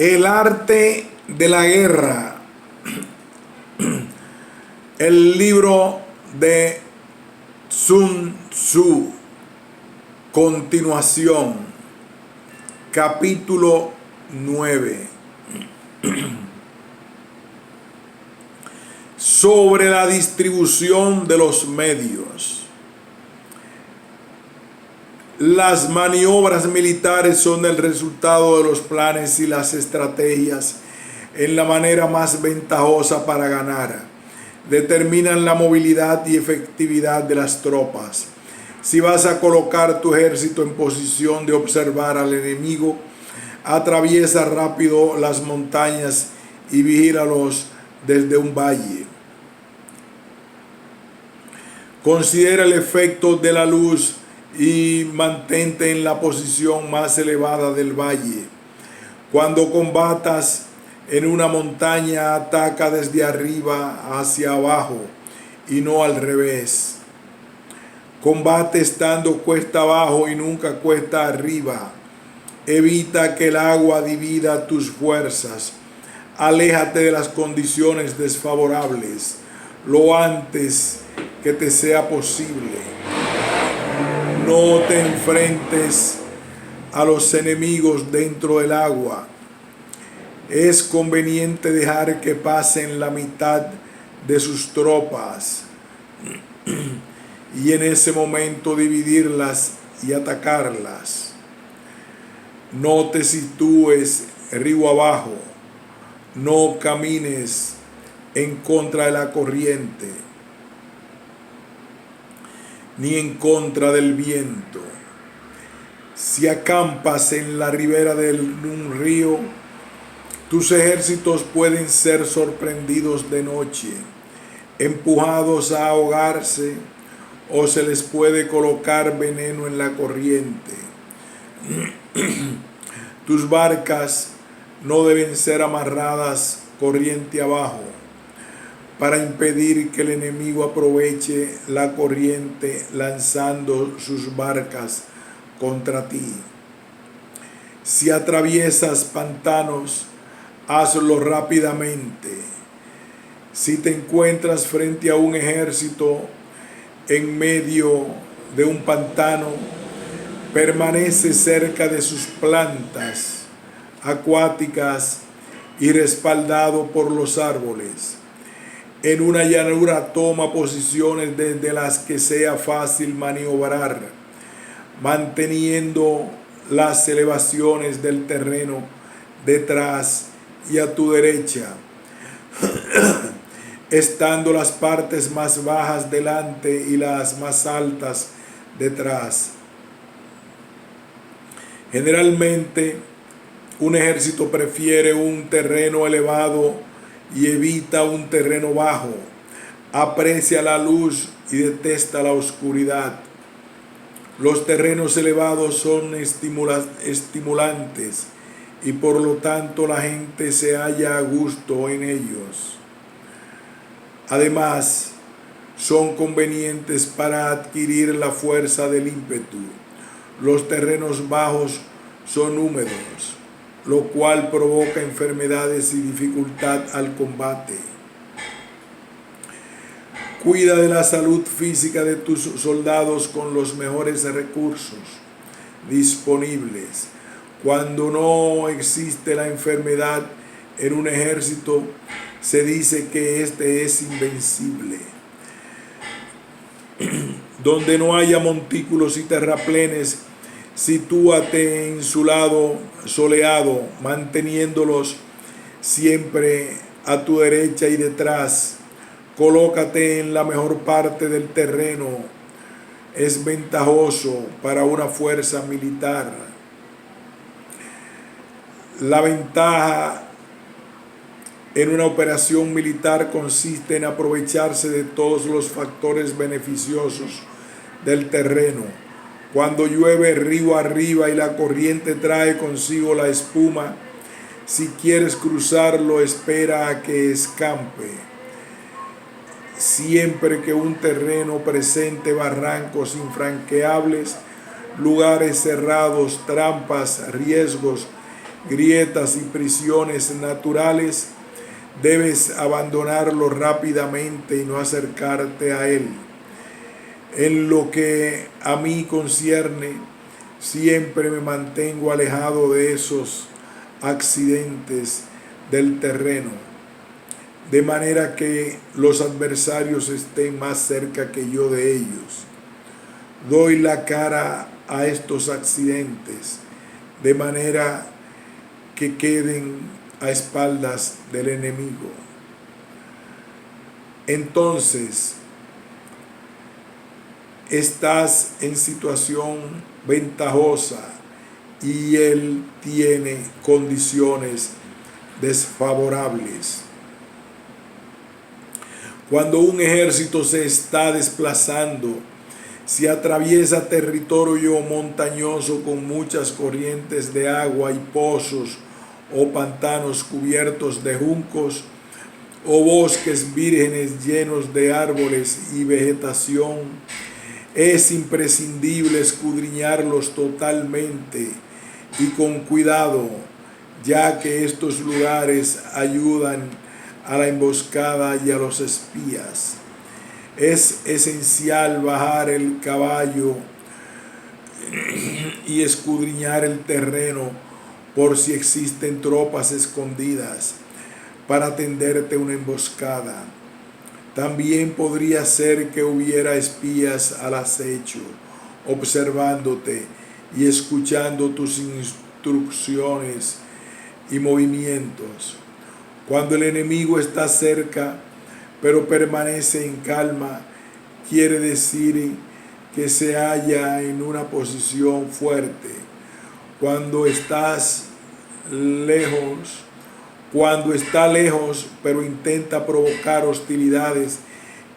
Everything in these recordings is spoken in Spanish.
El arte de la guerra. El libro de Sun Tzu. Continuación. Capítulo 9. Sobre la distribución de los medios. Las maniobras militares son el resultado de los planes y las estrategias en la manera más ventajosa para ganar. Determinan la movilidad y efectividad de las tropas. Si vas a colocar tu ejército en posición de observar al enemigo, atraviesa rápido las montañas y vigílalos desde un valle. Considera el efecto de la luz y mantente en la posición más elevada del valle. Cuando combatas en una montaña, ataca desde arriba hacia abajo y no al revés. Combate estando cuesta abajo y nunca cuesta arriba. Evita que el agua divida tus fuerzas. Aléjate de las condiciones desfavorables lo antes que te sea posible. No te enfrentes a los enemigos dentro del agua. Es conveniente dejar que pasen la mitad de sus tropas y en ese momento dividirlas y atacarlas. No te sitúes río abajo. No camines en contra de la corriente ni en contra del viento. Si acampas en la ribera de un río, tus ejércitos pueden ser sorprendidos de noche, empujados a ahogarse, o se les puede colocar veneno en la corriente. Tus barcas no deben ser amarradas corriente abajo, para impedir que el enemigo aproveche la corriente lanzando sus barcas contra ti. Si atraviesas pantanos, hazlo rápidamente. Si te encuentras frente a un ejército en medio de un pantano, permanece cerca de sus plantas acuáticas y respaldado por los árboles. En una llanura toma posiciones desde las que sea fácil maniobrar, manteniendo las elevaciones del terreno detrás y a tu derecha, estando las partes más bajas delante y las más altas detrás. Generalmente, un ejército prefiere un terreno elevado y evita un terreno bajo. Aprecia la luz y detesta la oscuridad. Los terrenos elevados son estimulantes y por lo tanto la gente se halla a gusto en ellos. Además, son convenientes para adquirir la fuerza del ímpetu. Los terrenos bajos son húmedos, lo cual provoca enfermedades y dificultad al combate. Cuida de la salud física de tus soldados con los mejores recursos disponibles. Cuando no existe la enfermedad en un ejército, se dice que este es invencible. Donde no haya montículos y terraplenes, sitúate en su lado soleado, manteniéndolos siempre a tu derecha y detrás. Colócate en la mejor parte del terreno. Es ventajoso para una fuerza militar. La ventaja en una operación militar consiste en aprovecharse de todos los factores beneficiosos del terreno. Cuando llueve río arriba y la corriente trae consigo la espuma, si quieres cruzarlo, espera a que escampe. Siempre que un terreno presente barrancos infranqueables, lugares cerrados, trampas, riesgos, grietas y prisiones naturales, debes abandonarlo rápidamente y no acercarte a él. En lo que a mí concierne, siempre me mantengo alejado de esos accidentes del terreno, de manera que los adversarios estén más cerca que yo de ellos. Doy la cara a estos accidentes, de manera que queden a espaldas del enemigo. Entonces, estás en situación ventajosa y él tiene condiciones desfavorables. Cuando un ejército se está desplazando, si atraviesa territorio montañoso con muchas corrientes de agua y pozos o pantanos cubiertos de juncos o bosques vírgenes llenos de árboles y vegetación, es imprescindible escudriñarlos totalmente y con cuidado, ya que estos lugares ayudan a la emboscada y a los espías. Es esencial bajar el caballo y escudriñar el terreno por si existen tropas escondidas para tenderte una emboscada. También podría ser que hubiera espías al acecho, observándote y escuchando tus instrucciones y movimientos. Cuando el enemigo está cerca, pero permanece en calma, quiere decir que se halla en una posición fuerte. Cuando está lejos, pero intenta provocar hostilidades,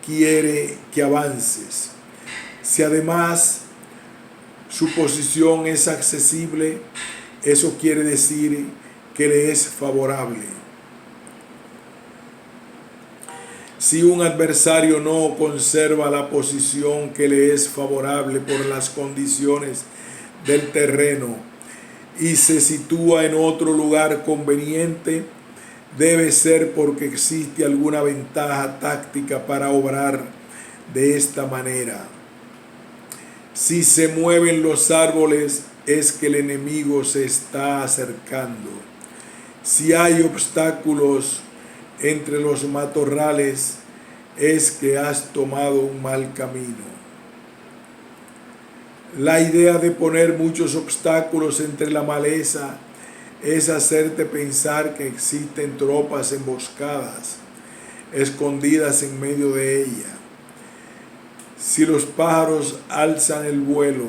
quiere que avances. Si además su posición es accesible, eso quiere decir que le es favorable. Si un adversario no conserva la posición que le es favorable por las condiciones del terreno y se sitúa en otro lugar conveniente, debe ser porque existe alguna ventaja táctica para obrar de esta manera. Si se mueven los árboles, es que el enemigo se está acercando. Si hay obstáculos entre los matorrales, es que has tomado un mal camino. La idea de poner muchos obstáculos entre la maleza es hacerte pensar que existen tropas emboscadas, escondidas en medio de ella. Si los pájaros alzan el vuelo,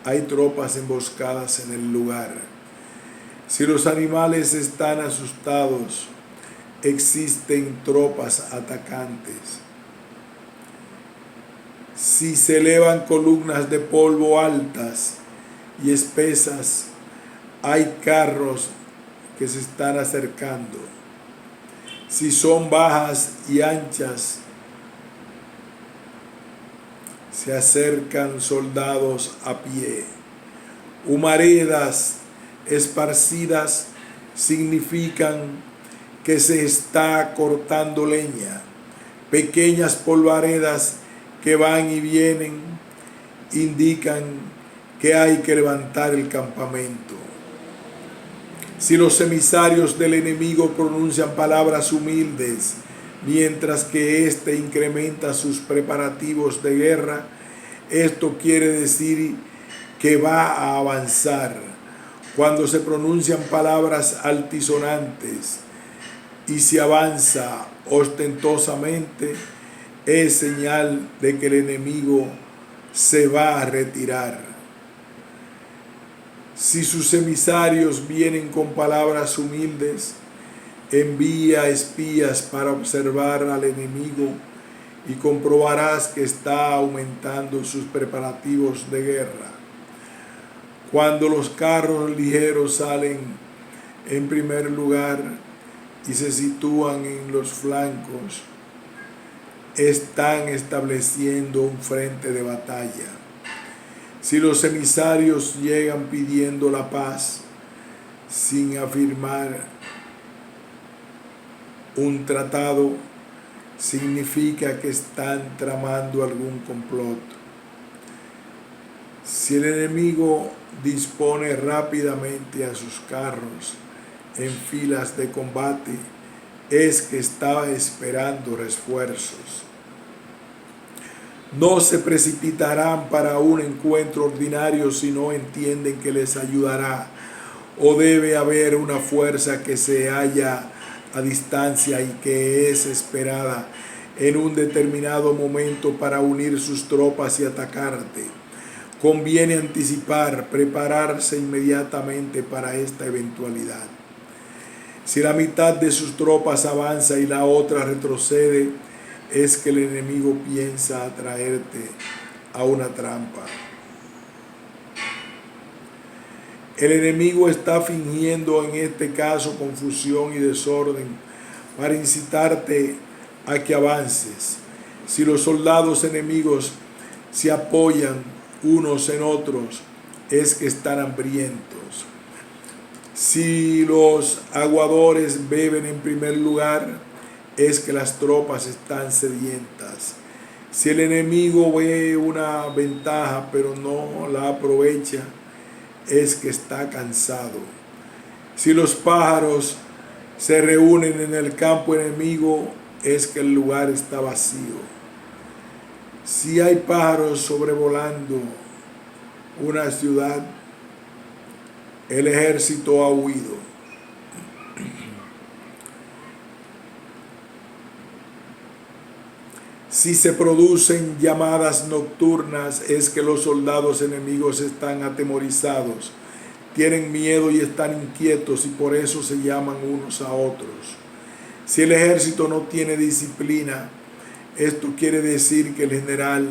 hay tropas emboscadas en el lugar. Si los animales están asustados, existen tropas atacantes. Si se elevan columnas de polvo altas y espesas, hay carros que se están acercando. Si son bajas y anchas, se acercan soldados a pie. Humaredas esparcidas significan que se está cortando leña. Pequeñas polvaredas que van y vienen indican que hay que levantar el campamento. Si los emisarios del enemigo pronuncian palabras humildes, mientras que éste incrementa sus preparativos de guerra, esto quiere decir que va a avanzar. Cuando se pronuncian palabras altisonantes y se avanza ostentosamente, es señal de que el enemigo se va a retirar. Si sus emisarios vienen con palabras humildes, envía espías para observar al enemigo y comprobarás que está aumentando sus preparativos de guerra. Cuando los carros ligeros salen en primer lugar y se sitúan en los flancos, están estableciendo un frente de batalla. Si los emisarios llegan pidiendo la paz, sin afirmar un tratado, significa que están tramando algún complot. Si el enemigo dispone rápidamente a sus carros en filas de combate, es que estaba esperando refuerzos. No se precipitarán para un encuentro ordinario si no entienden que les ayudará, o debe haber una fuerza que se halla a distancia y que es esperada en un determinado momento para unir sus tropas y atacarte. Conviene anticipar, prepararse inmediatamente para esta eventualidad. Si la mitad de sus tropas avanza y la otra retrocede, es que el enemigo piensa atraerte a una trampa. El enemigo está fingiendo en este caso confusión y desorden para incitarte a que avances. Si los soldados enemigos se apoyan unos en otros, es que están hambrientos. Si los aguadores beben en primer lugar, es que las tropas están sedientas. Si el enemigo ve una ventaja pero no la aprovecha, es que está cansado. Si los pájaros se reúnen en el campo enemigo, es que el lugar está vacío. Si hay pájaros sobrevolando una ciudad, el ejército ha huido. Si se producen llamadas nocturnas, es que los soldados enemigos están atemorizados, tienen miedo y están inquietos y por eso se llaman unos a otros. Si el ejército no tiene disciplina, esto quiere decir que el general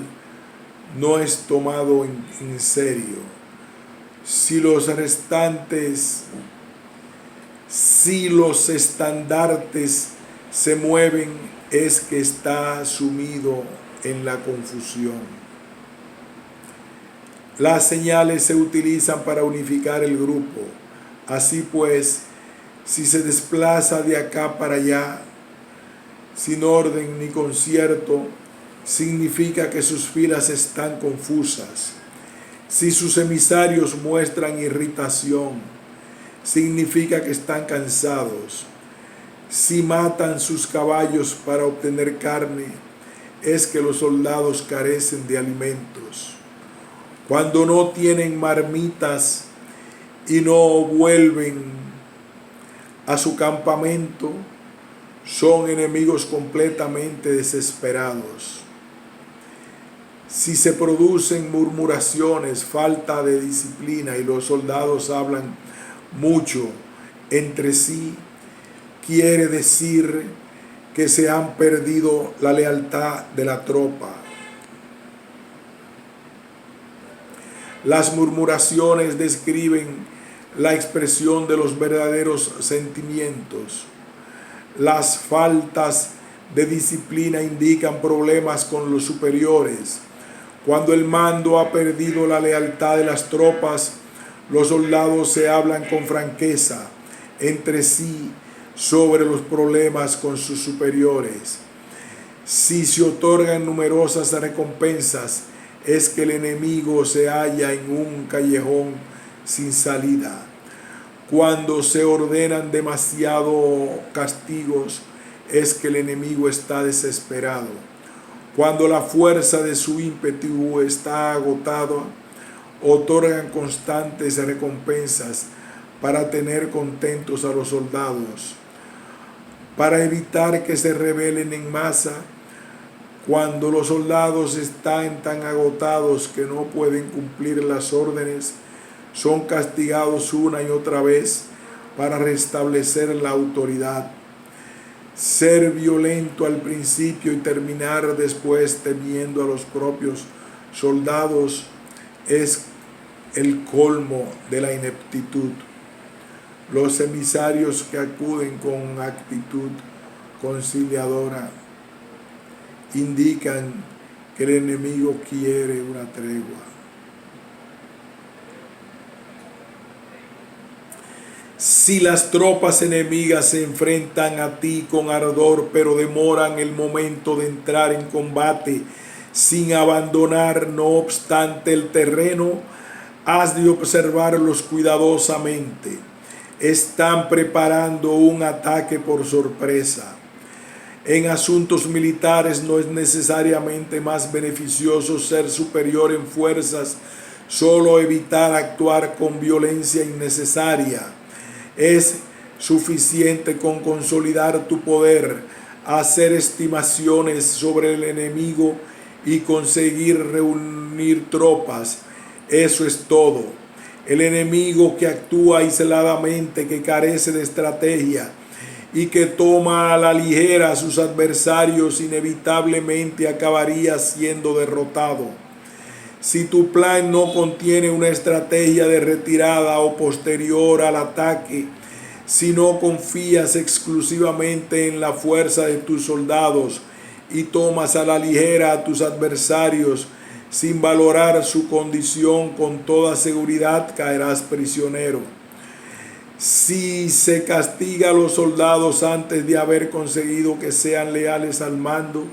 no es tomado en serio. Si los estandartes se mueven, es que está sumido en la confusión. Las señales se utilizan para unificar el grupo. Así pues, si se desplaza de acá para allá, sin orden ni concierto, significa que sus filas están confusas. Si sus emisarios muestran irritación, significa que están cansados. Si matan sus caballos para obtener carne, es que los soldados carecen de alimentos. Cuando no tienen marmitas y no vuelven a su campamento, son enemigos completamente desesperados. Si se producen murmuraciones, falta de disciplina y los soldados hablan mucho entre sí, quiere decir que se han perdido la lealtad de la tropa. Las murmuraciones describen la expresión de los verdaderos sentimientos. Las faltas de disciplina indican problemas con los superiores. Cuando el mando ha perdido la lealtad de las tropas, los soldados se hablan con franqueza entre sí sobre los problemas con sus superiores. Si se otorgan numerosas recompensas, es que el enemigo se halla en un callejón sin salida. Cuando se ordenan demasiado castigos, es que el enemigo está desesperado. Cuando la fuerza de su ímpetu está agotada, otorgan constantes recompensas para tener contentos a los soldados. Para evitar que se rebelen en masa, cuando los soldados están tan agotados que no pueden cumplir las órdenes, son castigados una y otra vez para restablecer la autoridad. Ser violento al principio y terminar después temiendo a los propios soldados es el colmo de la ineptitud. Los emisarios que acuden con actitud conciliadora indican que el enemigo quiere una tregua. Si las tropas enemigas se enfrentan a ti con ardor, pero demoran el momento de entrar en combate sin abandonar no obstante el terreno, has de observarlos cuidadosamente. Están preparando un ataque por sorpresa. En asuntos militares no es necesariamente más beneficioso ser superior en fuerzas, solo evitar actuar con violencia innecesaria. Es suficiente con consolidar tu poder, hacer estimaciones sobre el enemigo y conseguir reunir tropas. Eso es todo. El enemigo que actúa aisladamente, que carece de estrategia y que toma a la ligera a sus adversarios, inevitablemente acabaría siendo derrotado. Si tu plan no contiene una estrategia de retirada o posterior al ataque, si no confías exclusivamente en la fuerza de tus soldados y tomas a la ligera a tus adversarios sin valorar su condición, con toda seguridad caerás prisionero. Si se castiga a los soldados antes de haber conseguido que sean leales al mando,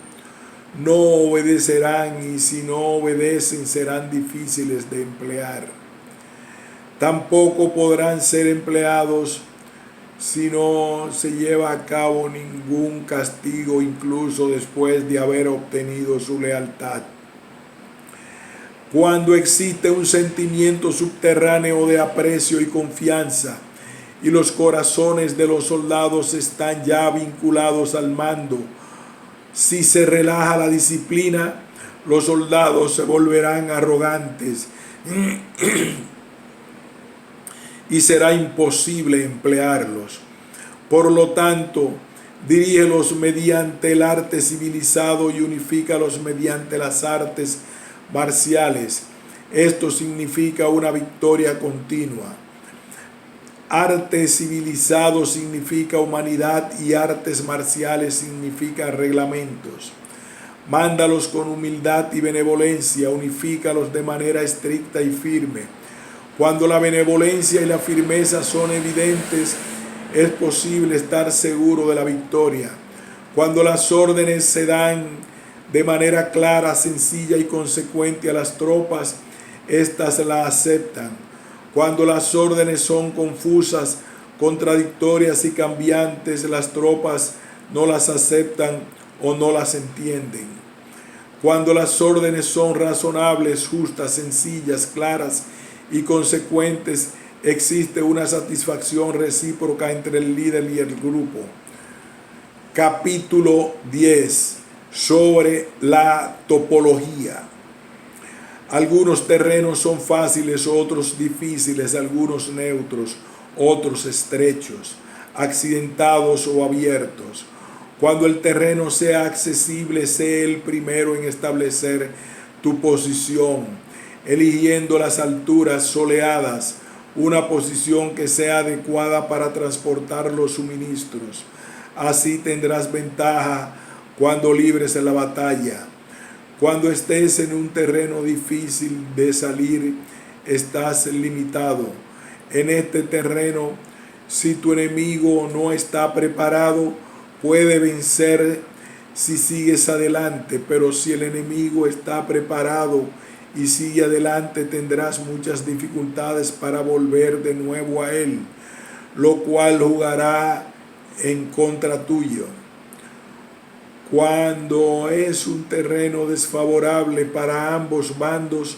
no obedecerán, y si no obedecen serán difíciles de emplear. Tampoco podrán ser empleados si no se lleva a cabo ningún castigo, incluso después de haber obtenido su lealtad. Cuando existe un sentimiento subterráneo de aprecio y confianza, y los corazones de los soldados están ya vinculados al mando, si se relaja la disciplina, los soldados se volverán arrogantes y será imposible emplearlos. Por lo tanto, dirígelos mediante el arte civilizado y unifícalos mediante las artes marciales. Esto significa una victoria continua. Arte civilizado significa humanidad y artes marciales significa reglamentos. Mándalos con humildad y benevolencia, unifícalos de manera estricta y firme. Cuando la benevolencia y la firmeza son evidentes, es posible estar seguro de la victoria. Cuando las órdenes se dan de manera clara, sencilla y consecuente a las tropas, éstas la aceptan. Cuando las órdenes son confusas, contradictorias y cambiantes, las tropas no las aceptan o no las entienden. Cuando las órdenes son razonables, justas, sencillas, claras y consecuentes, existe una satisfacción recíproca entre el líder y el grupo. Capítulo 10. Sobre la topología. Algunos terrenos son fáciles, otros difíciles, algunos neutros, otros estrechos, accidentados o abiertos. Cuando el terreno sea accesible, sé el primero en establecer tu posición, eligiendo las alturas soleadas, una posición que sea adecuada para transportar los suministros. Así tendrás ventaja cuando libres en la batalla. Cuando estés en un terreno difícil de salir, estás limitado. En este terreno, si tu enemigo no está preparado, puede vencer si sigues adelante, pero si el enemigo está preparado y sigue adelante, tendrás muchas dificultades para volver de nuevo a él, lo cual jugará en contra tuyo. Cuando es un terreno desfavorable para ambos bandos,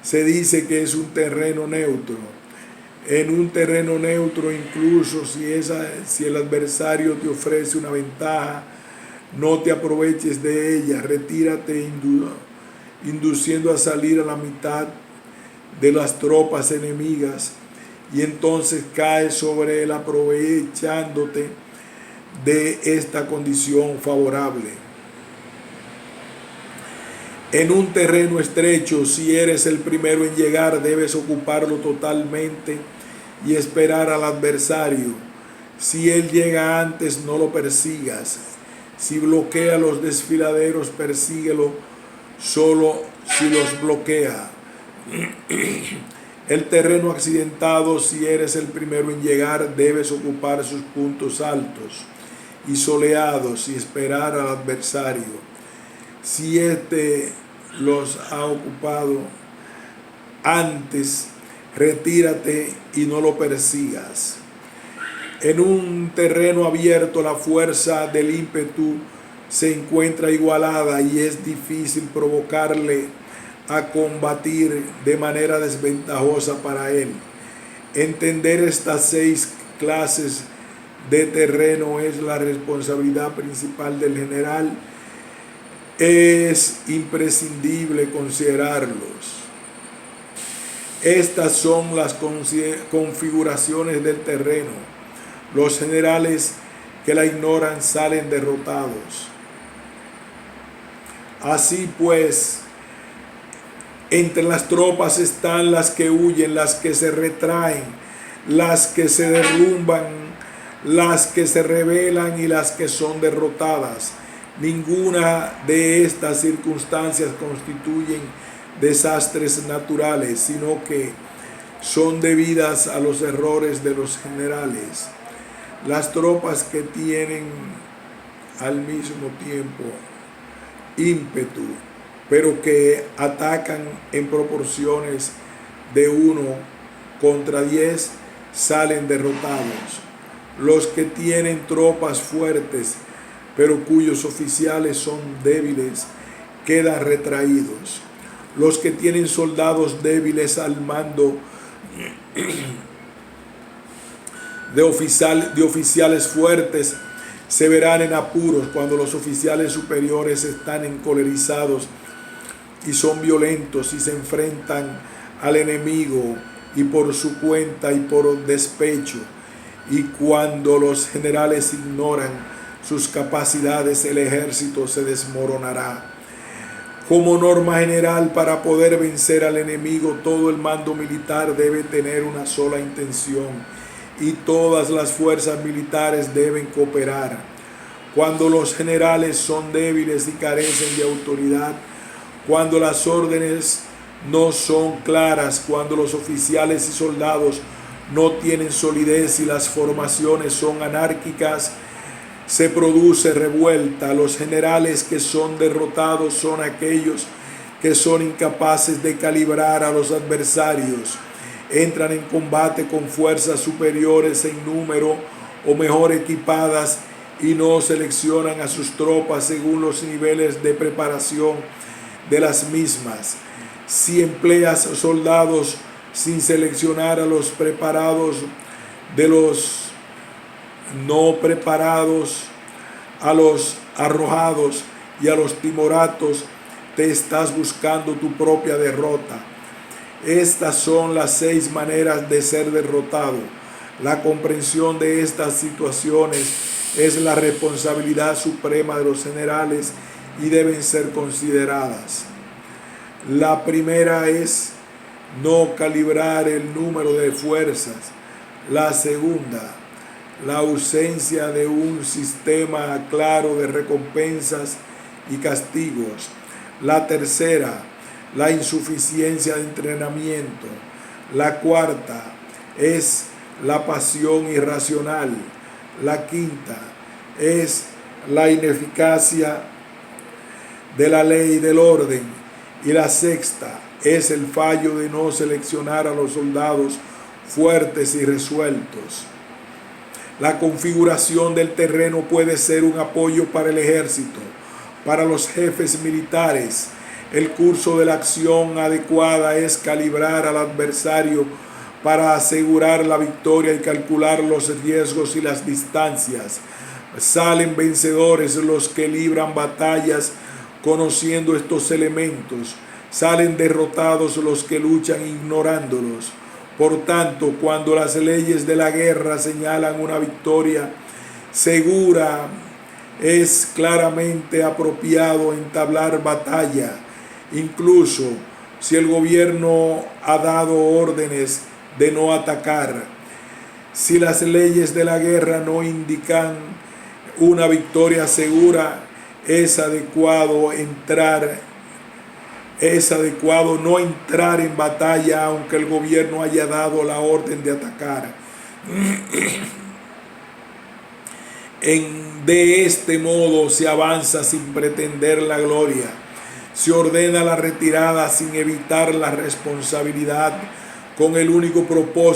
se dice que es un terreno neutro. En un terreno neutro, incluso si el adversario te ofrece una ventaja, no te aproveches de ella, retírate induciendo a salir a la mitad de las tropas enemigas, y entonces caes sobre él aprovechándote de esta condición favorable. En un terreno estrecho, si eres el primero en llegar, debes ocuparlo totalmente y esperar al adversario. Si él llega antes, no lo persigas. Si bloquea los desfiladeros, persíguelo solo si los bloquea. El terreno accidentado, si eres el primero en llegar, debes ocupar sus puntos altos y soleados y esperar al adversario. Si éste los ha ocupado antes, retírate y no lo persigas. En un terreno abierto, la fuerza del ímpetu se encuentra igualada y es difícil provocarle a combatir de manera desventajosa para él. Entender estas 6 clases de terreno es la responsabilidad principal del general. Es imprescindible considerarlos. Estas son las configuraciones del terreno. Los generales que la ignoran salen derrotados. Así pues, entre las tropas están las que huyen, las que se retraen, las que se derrumban, las que se rebelan y las que son derrotadas. Ninguna de estas circunstancias constituyen desastres naturales, sino que son debidas a los errores de los generales. Las tropas que tienen al mismo tiempo ímpetu, pero que atacan en proporciones de 1 contra 10, salen derrotados. Los que tienen tropas fuertes, pero cuyos oficiales son débiles, quedan retraídos. Los que tienen soldados débiles al mando de oficiales fuertes se verán en apuros cuando los oficiales superiores están encolerizados y son violentos y se enfrentan al enemigo y por su cuenta y por despecho. Y cuando los generales ignoran sus capacidades, el ejército se desmoronará. Como norma general, para poder vencer al enemigo, todo el mando militar debe tener una sola intención y todas las fuerzas militares deben cooperar. Cuando los generales son débiles y carecen de autoridad, cuando las órdenes no son claras, cuando los oficiales y soldados no tienen solidez y las formaciones son anárquicas, se produce revuelta. Los generales que son derrotados son aquellos que son incapaces de calibrar a los adversarios. Entran en combate con fuerzas superiores en número o mejor equipadas y no seleccionan a sus tropas según los niveles de preparación de las mismas. Si empleas soldados sin seleccionar a los preparados de los no preparados, a los arrojados y a los timoratos, te estás buscando tu propia derrota. Estas son las 6 maneras de ser derrotado. La comprensión de estas situaciones es la responsabilidad suprema de los generales y deben ser consideradas. La primera es no calibrar el número de fuerzas. La segunda, la ausencia de un sistema claro de recompensas y castigos. La tercera, la insuficiencia de entrenamiento. La cuarta es la pasión irracional. La quinta es la ineficacia de la ley y del orden. Y la sexta es el fallo de no seleccionar a los soldados fuertes y resueltos. La configuración del terreno puede ser un apoyo para el ejército, para los jefes militares. El curso de la acción adecuada es calibrar al adversario para asegurar la victoria y calcular los riesgos y las distancias. Salen vencedores los que libran batallas conociendo estos elementos. Salen derrotados los que luchan ignorándolos. Por tanto, cuando las leyes de la guerra señalan una victoria segura, es claramente apropiado entablar batalla, incluso si el gobierno ha dado órdenes de no atacar. Si las leyes de la guerra no indican una victoria segura, es adecuado entrar Es adecuado no entrar en batalla aunque el gobierno haya dado la orden de atacar. De este modo se avanza sin pretender la gloria. Se ordena la retirada sin evitar la responsabilidad, con el único propósito